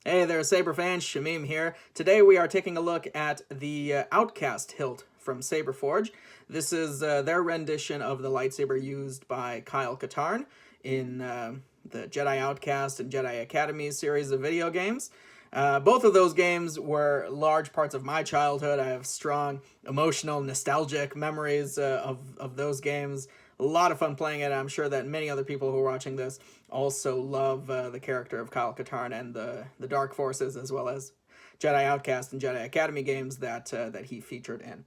Hey there, Saber fans, Shamim here. Today we are taking a look at the Outcast hilt from SaberForge. This is their rendition of the lightsaber used by Katarn in the Jedi Outcast and Jedi Academy series of video games. Both of those games were large parts of my childhood. I have strong emotional, nostalgic memories of those games. A lot of fun playing it. I'm sure that many other people who are watching this also love the character of Katarn and the Dark Forces, as well as Jedi Outcast and Jedi Academy games that he featured in.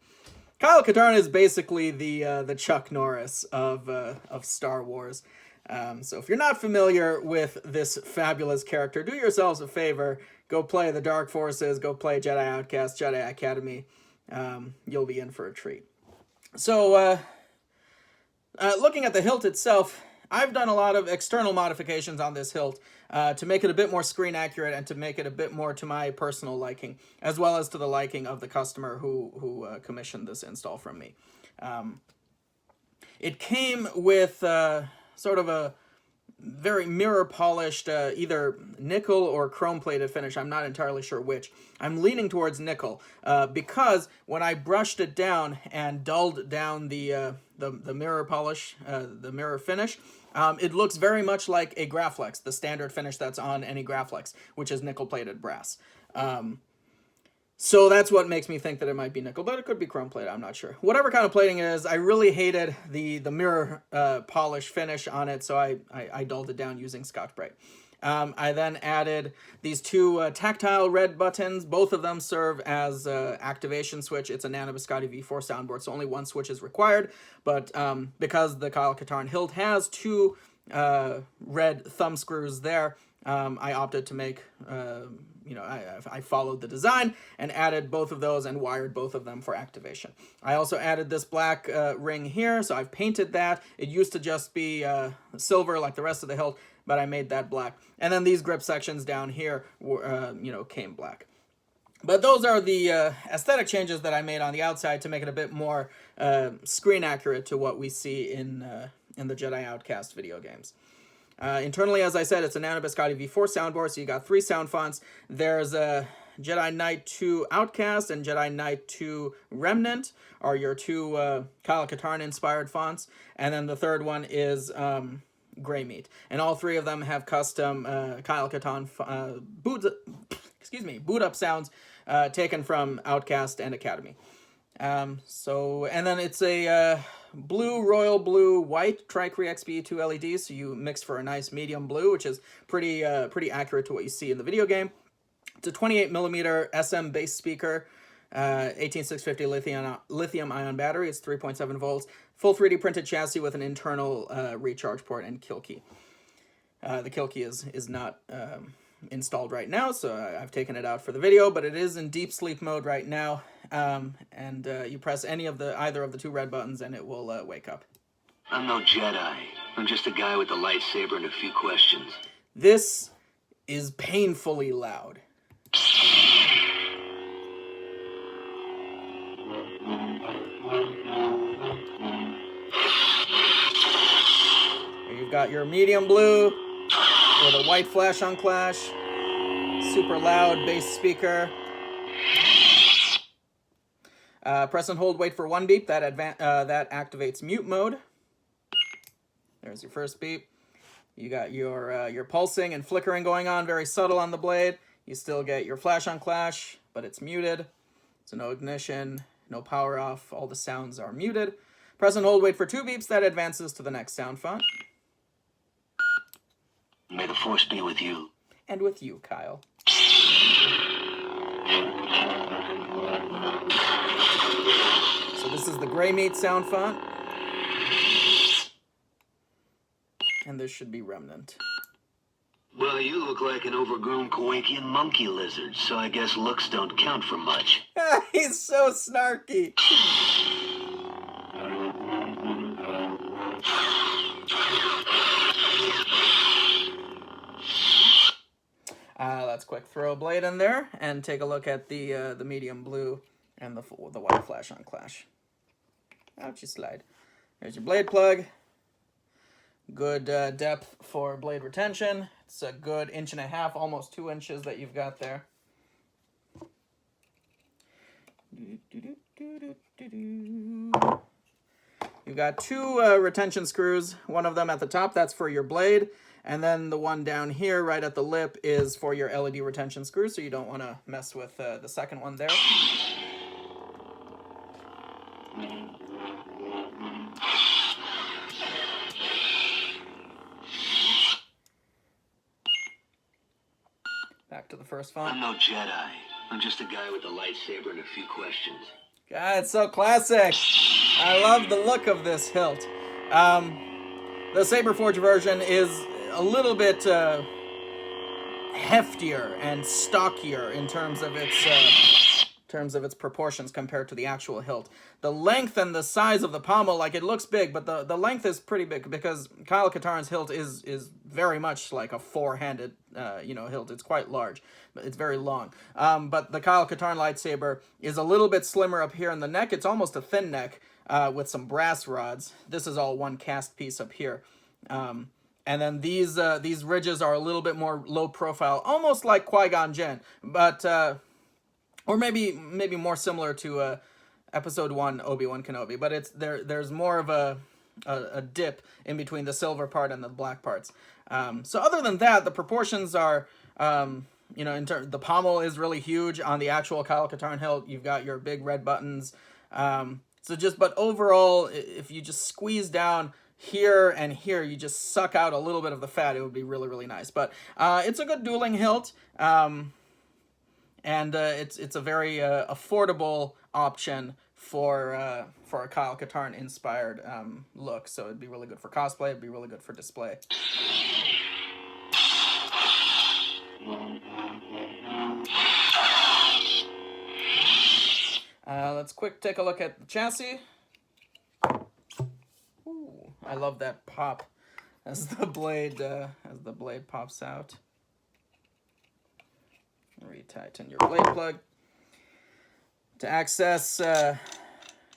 Katarn is basically the Chuck Norris of Star Wars. So if you're not familiar with this fabulous character, do yourselves a favor. Go play the Dark Forces. Go play Jedi Outcast, Jedi Academy. You'll be in for a treat. So looking at the hilt itself, I've done a lot of external modifications on this hilt to make it a bit more screen accurate and to make it a bit more to my personal liking, as well as to the liking of the customer who commissioned this install from me. It came with sort of a very mirror polished, either nickel or chrome plated finish. I'm not entirely sure which. I'm leaning towards nickel because when I brushed it down and dulled down the mirror polish, the mirror finish, it looks very much like a Graflex, the standard finish that's on any Graflex, which is nickel plated brass. So that's what makes me think that it might be nickel, but it could be chrome plated, I'm not sure. Whatever kind of plating it is, I really hated the mirror polish finish on it, so I dulled it down using Scotch-Brite. I then added these two tactile red buttons. Both of them serve as activation switch. It's a Nano Biscotti V4 soundboard, so only one switch is required, but because the Katarn hilt has two red thumb screws there, I opted to make, I followed the design and added both of those and wired both of them for activation. I also added this black ring here, so I've painted that. It used to just be silver like the rest of the hilt, but I made that black. And then these grip sections down here, came black. But those are the aesthetic changes that I made on the outside to make it a bit more screen accurate to what we see in the Jedi Outcast video games. Internally, as I said, it's a Nano Biscotti V4 soundboard, so you got 3 sound fonts. There's a Jedi Knight 2 Outcast and Jedi Knight 2 Remnant are your two Katarn inspired fonts, and then the third one is Grey Meat. And all 3 of them have custom Katarn boot up sounds taken from Outcast and Academy. And then it's a blue, royal blue, white Tricree XP2 LEDs, so you mix for a nice medium blue, which is pretty accurate to what you see in the video game. It's a 28mm SM bass speaker, 18650 lithium ion battery. It's 3.7 volts, full 3D printed chassis with an internal recharge port and kill key. The kill key is not installed right now, so I've taken it out for the video, but it is in deep sleep mode right now. You press either of the 2 red buttons and it will wake up. I'm no Jedi. I'm just a guy with a lightsaber and a few questions. This is painfully loud. You've got your medium blue with a white flash on clash, super loud bass speaker. Press and hold, wait for 1 beep. That activates mute mode. There's your first beep. You got your pulsing and flickering going on, very subtle on the blade. You still get your flash on clash, but it's muted. So no ignition, no power off. All the sounds are muted. Press and hold, wait for 2 beeps. That advances to the next sound font. May the Force be with you. And with you, Kyle. So this is the Grey Meat sound font. And this should be Remnant. Well, you look like an overgrown Kowakian monkey lizard, so I guess looks don't count for much. He's so snarky. Let's quick throw a blade in there and take a look at the medium blue and the white flash on clash. Out you slide. There's your blade plug. Good depth for blade retention. It's a good 1.5 inches, almost 2 inches that you've got there. You've got 2 retention screws, one of them at the top, that's for your blade, and then the one down here right at the lip is for your LED retention screw, so you don't want to mess with the second one there. Back to the first phone. I'm no Jedi. I'm just a guy with a lightsaber and a few questions. God, it's so classic. I love the look of this hilt. The SaberForge version is a little bit heftier and stockier in terms of its proportions compared to the actual hilt. The length and the size of the pommel, like, it looks big, but the length is pretty big because Kyle Katarn's hilt is very much like a 4-handed hilt. It's quite large, but it's very long. But the Kyle Katarn lightsaber is a little bit slimmer up here in the neck. It's almost a thin neck with some brass rods. This is all one cast piece up here. And then these ridges are a little bit more low profile, almost like Qui-Gon Jinn, but or maybe more similar to Episode 1 Obi-Wan Kenobi. But it's there's more of a dip in between the silver part and the black parts. So other than that, the proportions are the pommel is really huge on the actual Kyle Katarn hilt. You've got your big red buttons. But overall, if you just squeeze down here and here, you just suck out a little bit of the fat, it would be really, really nice. But it's a good dueling hilt, and it's a very affordable option for a Kyle Katarn inspired look. So it'd be really good for cosplay. It'd be really good for display. Let's take a look at the chassis. Ooh, I love that pop as the blade pops out. Retighten your blade plug. To access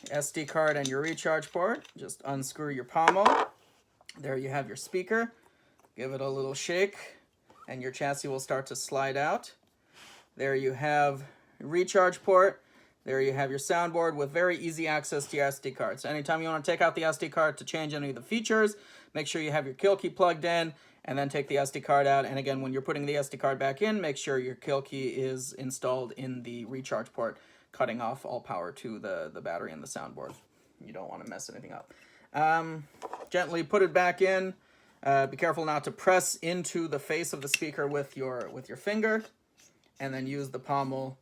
SD card and your recharge port, just unscrew your pommel. There you have your speaker. Give it a little shake, and your chassis will start to slide out. There you have your recharge port. There you have your soundboard with very easy access to your SD card. So anytime you want to take out the SD card to change any of the features, make sure you have your kill key plugged in, and then take the SD card out. And again, when you're putting the SD card back in, make sure your kill key is installed in the recharge port, cutting off all power to the battery and the soundboard. You don't want to mess anything up. Gently put it back in. Be careful not to press into the face of the speaker with your finger, and then use the pommel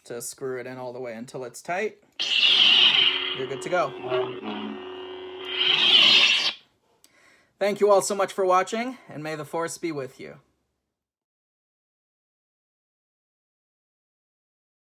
to screw it in all the way until it's tight. You're good to go. Thank you all so much for watching, and may the Force be with you.